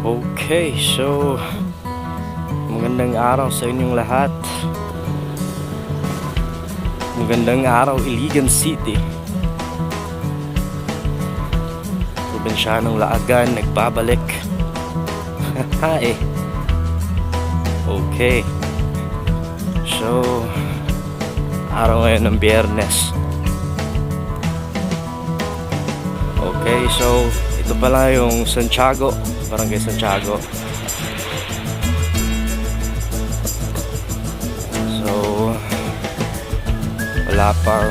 Okay, so magandang araw sa inyong lahat. Magandang araw, Iligan City. Probinsyanong Laagan nagbabalik. Hae. Okay. So araw ngayon ng Biyernes. Okay, so ito pala yung Santiago, Barangay Santiago. So wala pang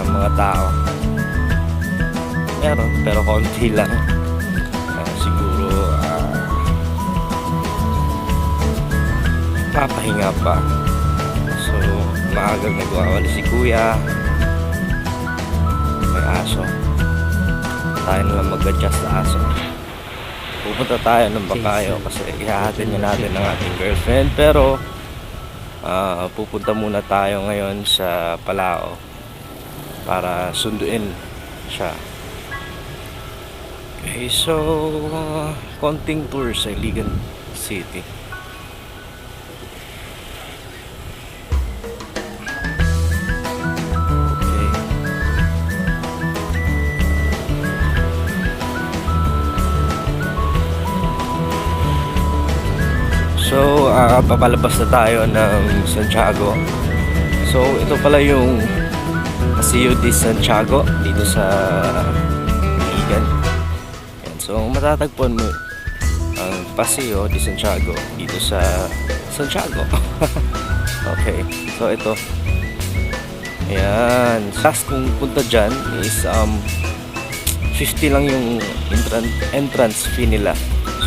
mga tao. Meron, pero konti lang. Siguro papahinga pa. So maagang nagwawali si kuya. May aso. Tayo na lang mag-adjust sa aso. Pupunta tayo ng Bacayo kasi ihahatid niya natin ang ating girlfriend. Pero pupunta muna tayo ngayon sa Palao para sunduin siya. Okay, so konting tour sa Iligan City. So, papalabas na tayo ng Santiago. So, ito pala yung Paseo de Santiago dito sa Iligan. Yan. So, matatagpuan mo ang Paseo de Santiago dito sa Santiago. Okay. So, ito. Ayan. Sas kung punta dyan is 50 lang yung entrance fee nila.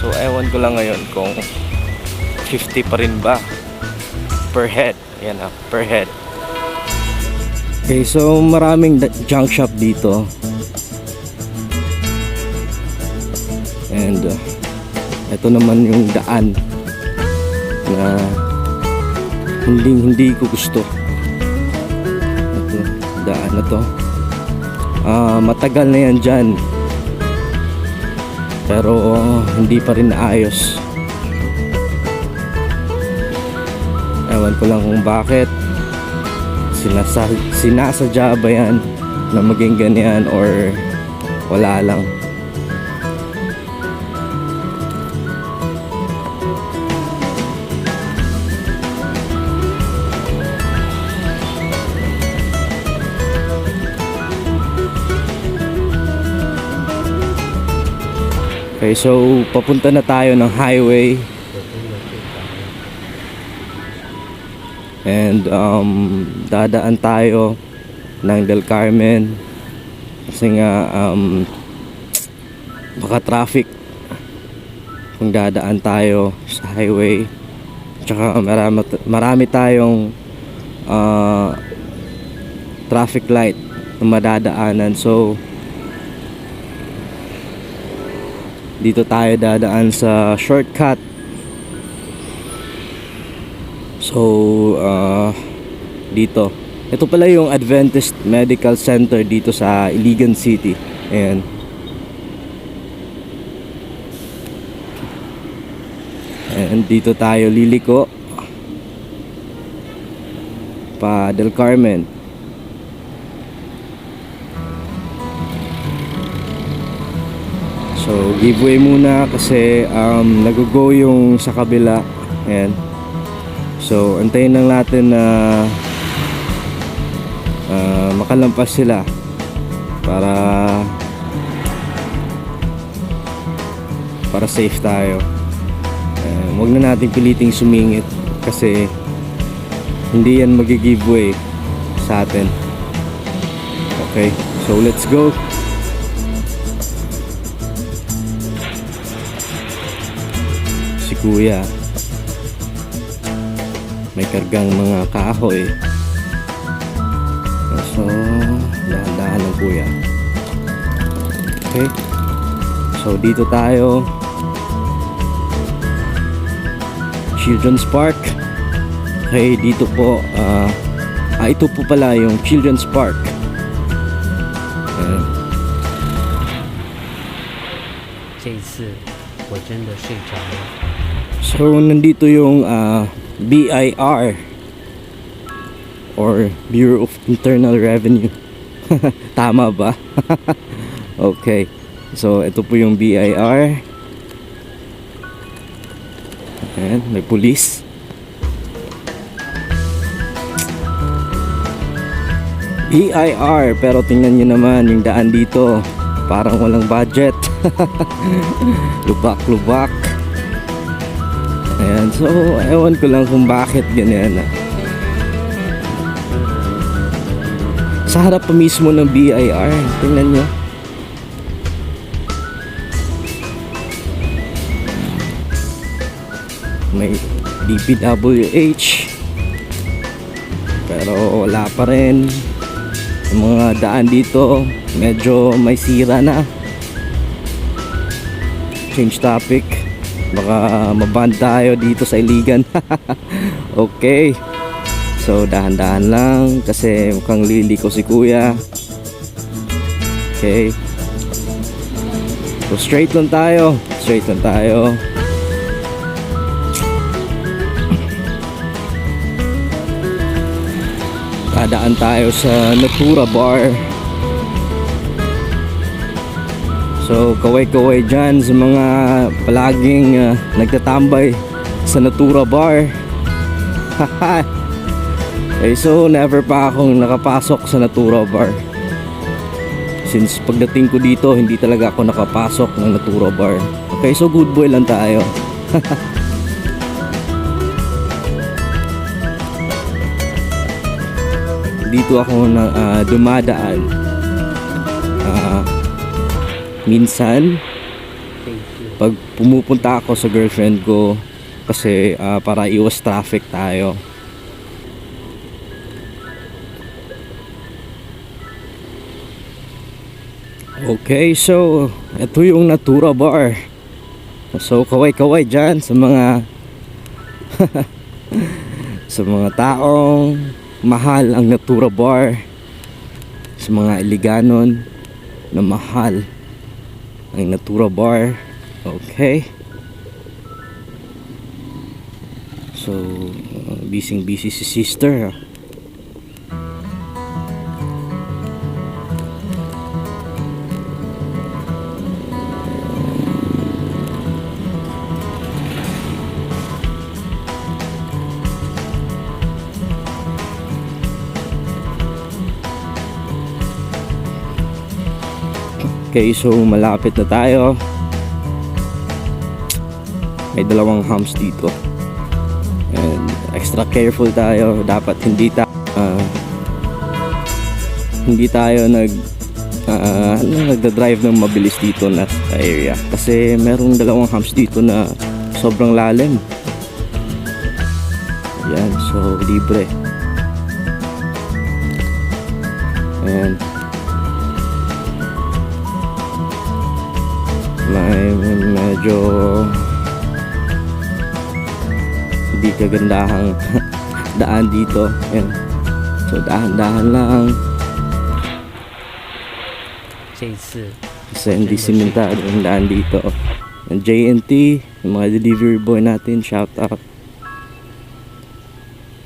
So, ewan ko lang ngayon kung 50 pa rin ba per head. Ayan per head. Okay, so maraming junk shop dito. And ito naman yung daan na hindi ko gusto. Ito, daan na to. Matagal na yan dyan. Pero hindi pa rin naayos. Ewan ko lang kung bakit sinasadya ba yan na maging ganyan or wala lang. Okay, so papunta na tayo ng highway. And dadaan tayo ng Del Carmen kasi nga baka traffic kung dadaan tayo sa highway. Tsaka marami tayong traffic light na madadaanan. So dito tayo dadaan sa shortcut. So dito, ito pala yung Adventist Medical Center dito sa Iligan City. Ayan. And dito tayo liliko pa Del Carmen. So giveaway muna kasi nag-go yung sa kabila. Ayan. So antayin lang natin na makalampas sila para safe tayo. Huwag na natin piliting sumingit kasi hindi yan magi-giveaway sa atin. Okay, so let's go. Si kuya may kargang mga kahoy. So dahan-dahan ng kuya. Okay, so dito tayo Children's Park. Okay, dito po ito po pala yung Children's Park. 我真的睡着了。 So, nandito yung BIR or Bureau of Internal Revenue. Tama ba? Okay. So, ito po yung BIR. Ayan, may pulis. BIR, pero tingnan nyo naman yung daan dito. Parang walang budget. Lubak-lubak. Ayan, so ewan ko lang kung bakit ganyan. Sa harap pa mismo ng BIR, tingnan nyo. May DPWH, pero wala pa rin. Yung mga daan dito medyo may sira na. Change topic, baka maban tayo dito sa Iligan. Okay, so dahan-dahan lang kasi mukhang liliko si kuya. Okay, so straight lang tayo. Dadaan tayo sa Natura Bar. So kaway-kaway dyan sa mga palaging nagtatambay sa Natura Bar. Okay, so never pa akong nakapasok sa Natura Bar. Since pagdating ko dito, hindi talaga ako nakapasok ng Natura Bar. Okay, so good boy lang tayo. Dito ako na dumadaan minsan pag pumupunta ako sa girlfriend ko kasi para iwas traffic tayo. Okay, so ito yung Natura Bar. So kaway-kaway dyan sa mga sa mga taong mahal ang Natura Bar, sa mga Iliganon na mahal ang Natura Bar. Okay, so busy si sister. Okay, so malapit na tayo. May dalawang humps dito. And extra careful tayo. Dapat hindi tayo nagda-drive ng mabilis dito na area. Kasi merong dalawang humps dito na sobrang lalim. Yan, so libre. And may medyo hindi kagandahang daan dito. Ayan. So dahan-dahan lang kasi hindi simentado yung daan dito. Ang JNT, yung mga delivery boy natin, shout out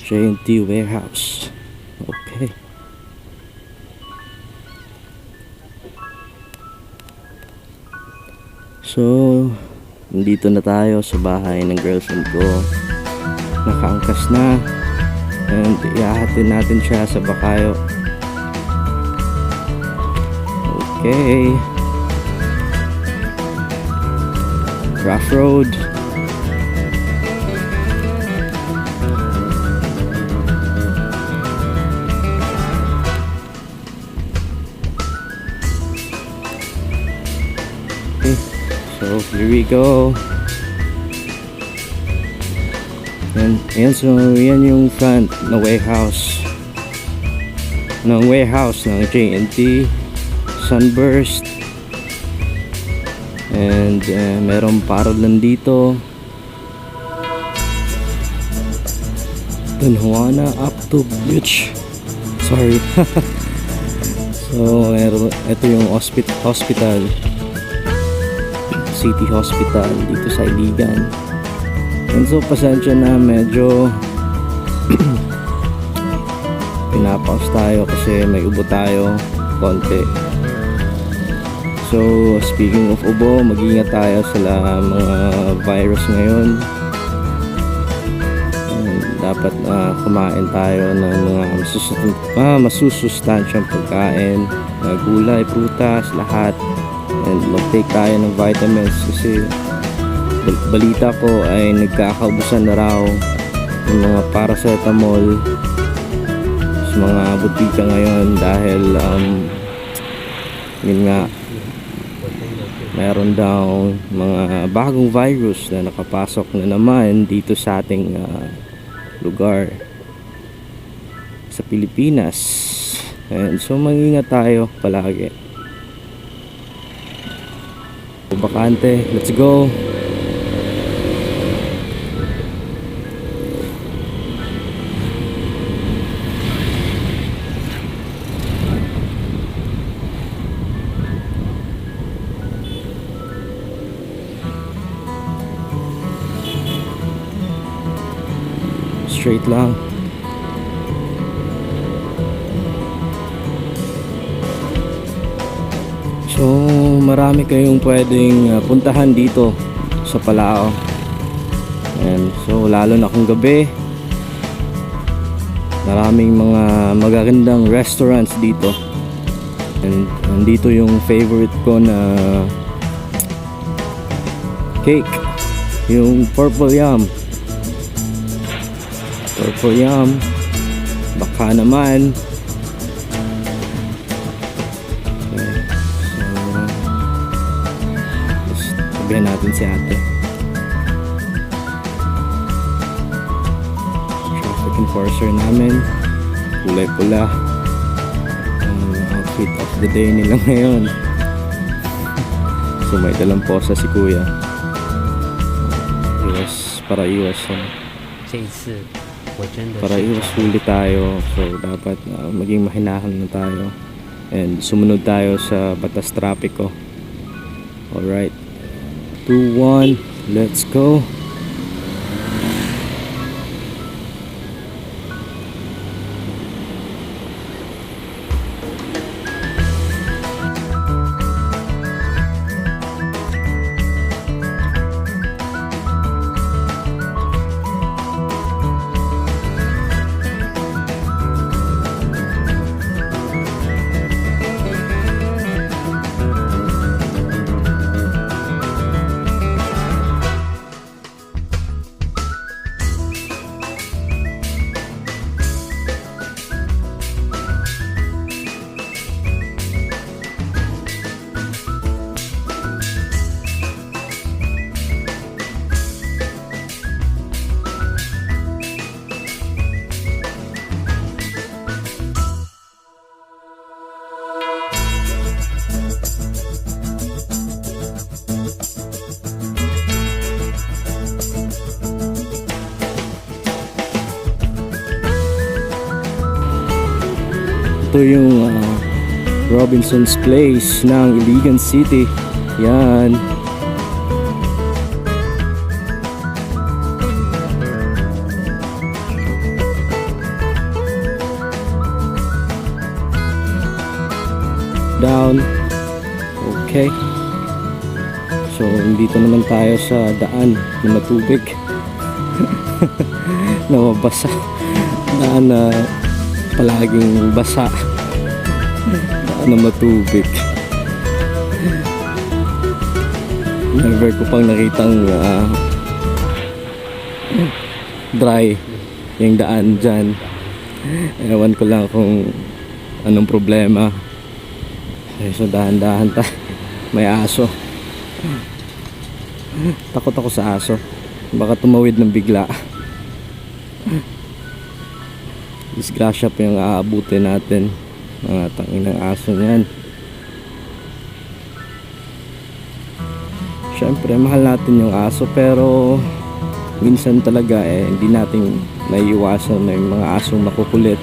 JNT Warehouse. Okay, so nandito na tayo sa bahay ng girlfriend ko. Nakaangkas na and iahatin natin siya sa Bacayo. Okay, rough road. Okay, so here we go. Ayan, so yan yung front na warehouse ng JNT Sunburst. And merong paralan dito, Don Juana up to Beach. Sorry. So ito yung hospital. City Hospital dito sa Iligan. And so pasensya na, medyo pinapaus tayo kasi may ubo tayo konti. So speaking of ubo, mag-ingat tayo sa mga virus ngayon. Dapat kumain tayo ng mga masusustansyang pagkain, gulay, prutas, lahat. And mag-take tayo ng vitamins kasi balita ko ay nagkakaubusan na raw ng mga paracetamol sa mga butika ngayon dahil yun nga, mayroon daw mga bagong virus na nakapasok na naman dito sa ating lugar sa Pilipinas. And so mag-ingat tayo palagi. Bakante, let's go. Straight lang. So marami kayong pwedeng puntahan dito sa Palao. And so lalo na kung gabi, maraming mga magagandang restaurants dito. And nandito yung favorite ko na cake, yung Purple Yum. Purple Yum. Baka naman. Okay. So sabihan natin si ate. Traffic enforcer namin, kulay pula. Ang outfit of the day nila ngayon. So may dalang posa si kuya. Para iwas huli tayo. So dapat maging mahinahan na tayo and sumunod tayo sa batas trapiko. Alright, 2, 1, let's go. Ito yung Robinson's Place ng Iligan City. Yan. Down. Okay. So, dito naman tayo sa daan na matubig. Na mabasa. Daan na palaging basa. Daan na matubig. Never ko pang nakitang dry yung daan dyan. Ewan ko lang kung anong problema. So dahan-dahan tayo. May aso. Takot ako sa aso. Baka tumawid ng bigla. Disgrasya pa yung aabutin natin. Mga tanginang aso niyan. Siyempre mahal natin yung aso, pero minsan talaga hindi natin naiiwasan na yung mga asong makukulit.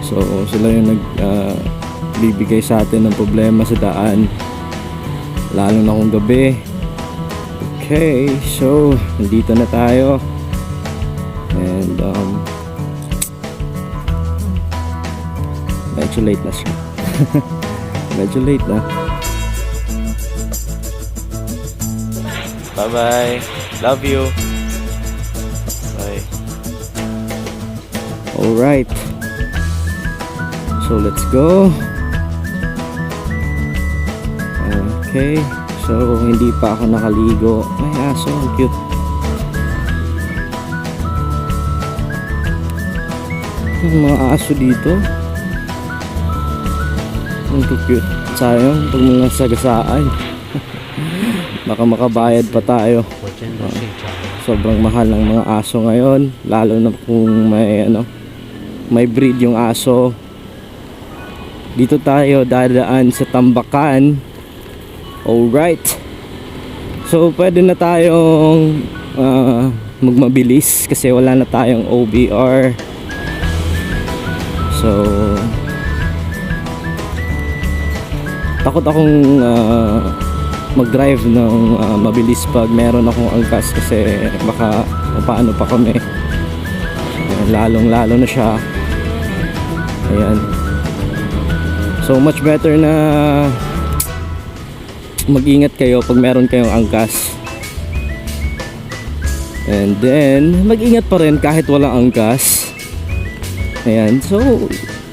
So sila yung nagbibigay sa atin ng problema sa daan, lalo na kung gabi. Okay, so nandito na tayo. And medyo late na siya. Medyo late na. Bye bye. Love you. Bye. Alright. So let's go. Okay. So hindi pa ako nakaligo. May aso. Ang cute. Yung mga aso dito. Ang cute. Sayang pag mga sagasaan. Baka makabayad pa tayo. Sobrang mahal ng mga aso ngayon, lalo na kung may breed yung aso. Dito tayo dadaan sa Tambakan. Alright. So pwede na tayong magmabilis kasi wala na tayong OBR. So takot akong mag-drive ng mabilis pag meron akong angkas kasi baka paano pa kami. Lalong lalo na siya. Ayan. So much better na mag-ingat kayo pag meron kayong angkas. And then mag-ingat pa rin kahit walang angkas. Ayan. So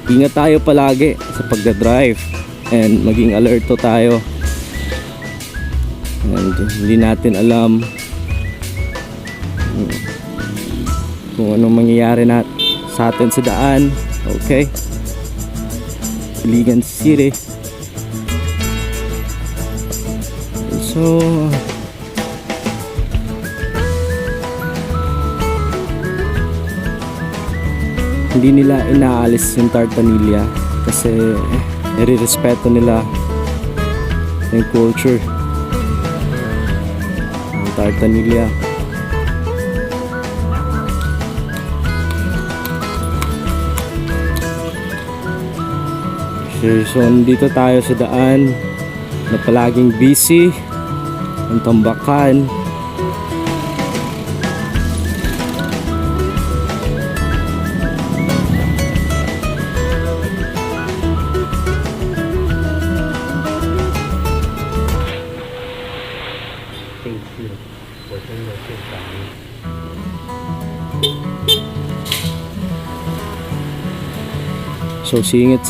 ingat tayo palagi sa pagdadrive and maging alerto tayo. And hindi natin alam kung anong mangyayari sa atin sa daan. Okay, Iligan City. So hindi nila inaalis yung Tartanilla kasi nire-respeto nila yung culture ng Tartanilla. So dito tayo sa daan na palaging busy ang Tambakan. So singit.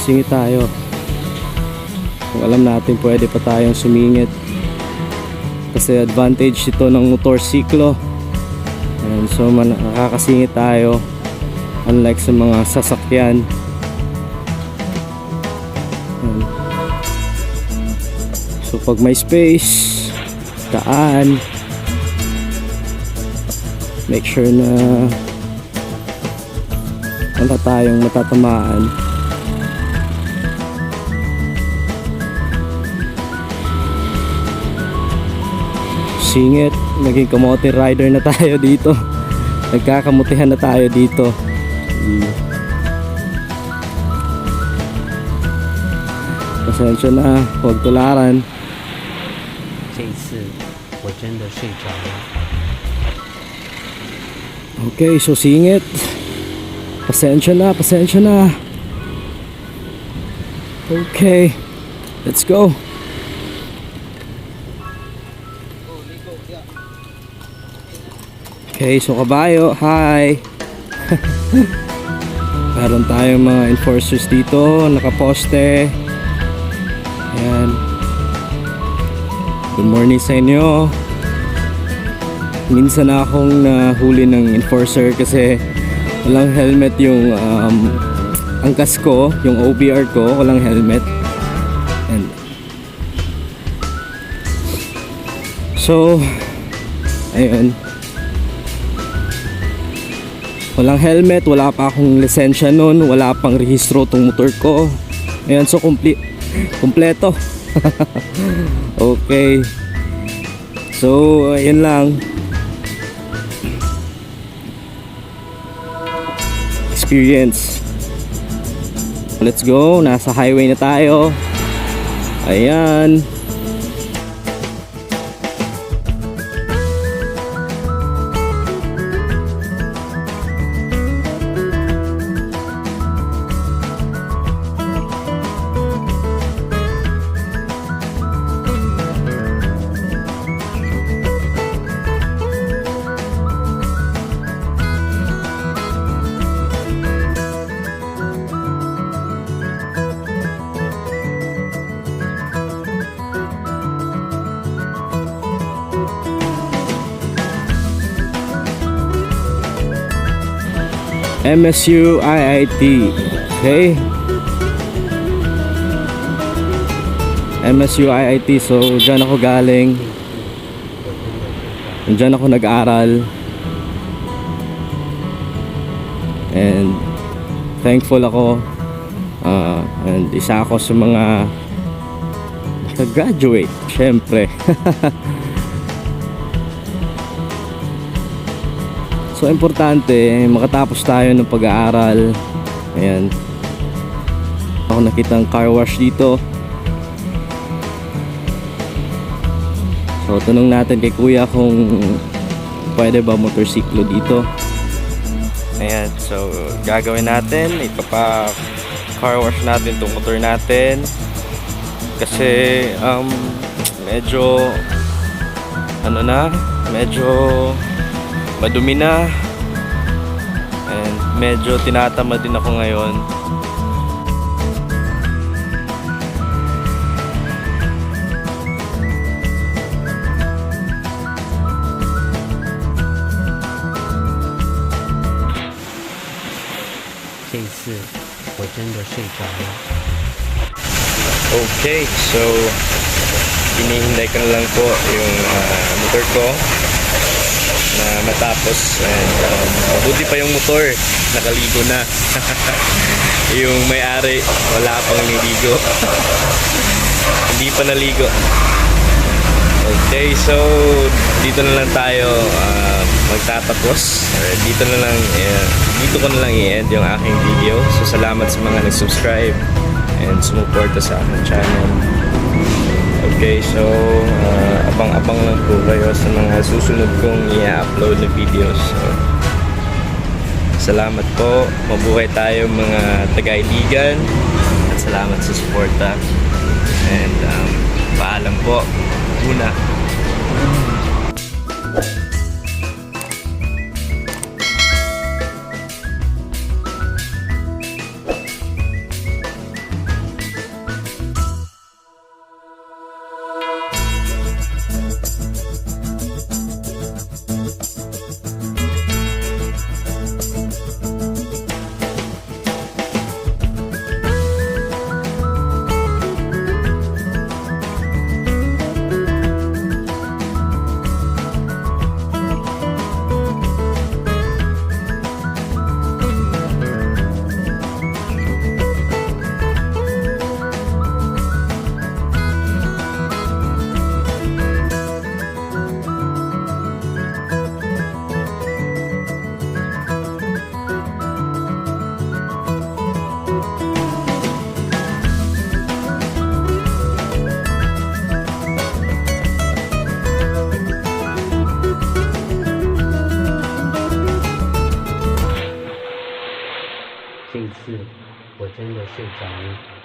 Singit tayo. Kung alam natin pwede pa tayong sumingit kasi advantage ito ng motorsiklo. And so nakakasingit tayo unlike sa mga sasakyan. And so pag may space, daan, make sure na wala tayong matatamaan. Singit, naging kamote rider na tayo dito. Nagkakamutihan na tayo dito. Pasensya na, huwag tularan. Okay, so singit. Pasensya na. Okay, let's go. Okay, so kabayo, hi. Meron tayong mga enforcers dito, nakaposte. Ayan. Good morning sa inyo. Minsan na akong nahuli ng enforcer kasi walang helmet yung angkas ko, yung OBR ko, walang helmet. And so ayun, walang helmet, wala pa akong lisensya nun, wala pang rehistro tong motor ko. Ayan, so kompleto. Okay, so ayun lang. experience. Let's go, nasa highway na tayo. Ayan. MSU IIT. Okay. MSU IIT. So, dyan ako galing. Dyan ako nag-aral. And thankful ako. And isa ako sa mga nag-graduate. Syempre. So, importante, makatapos tayo ng pag-aaral. Ayan. Ako nakita ng car wash dito. So, tanong natin kay kuya kung pwede ba motorsiklo dito. Ayan. So, gagawin natin. Ipapa-car wash natin itong motor natin. Kasi, medyo, medyo madumi na, and medyo tinatamad din ako ngayon. Okay, so hinihintay ko na lang po yung motor ko na matapos, and mabuti pa yung motor nakaligo na. Yung may-ari wala pang niligo. Hindi pa naligo. Okay, so dito na lang tayo magtatapos. Dito ko na lang i-end yung aking video. So salamat sa mga nag-subscribe and sumuporta sa aking channel. Okay, so abang-abang lang po kayo sa mga susunod kong i-upload na videos. So, salamat po. Mabuhay tayo mga taga-Iligan. At salamat sa suporta. And paalam po. Una.这一次我真的睡着了。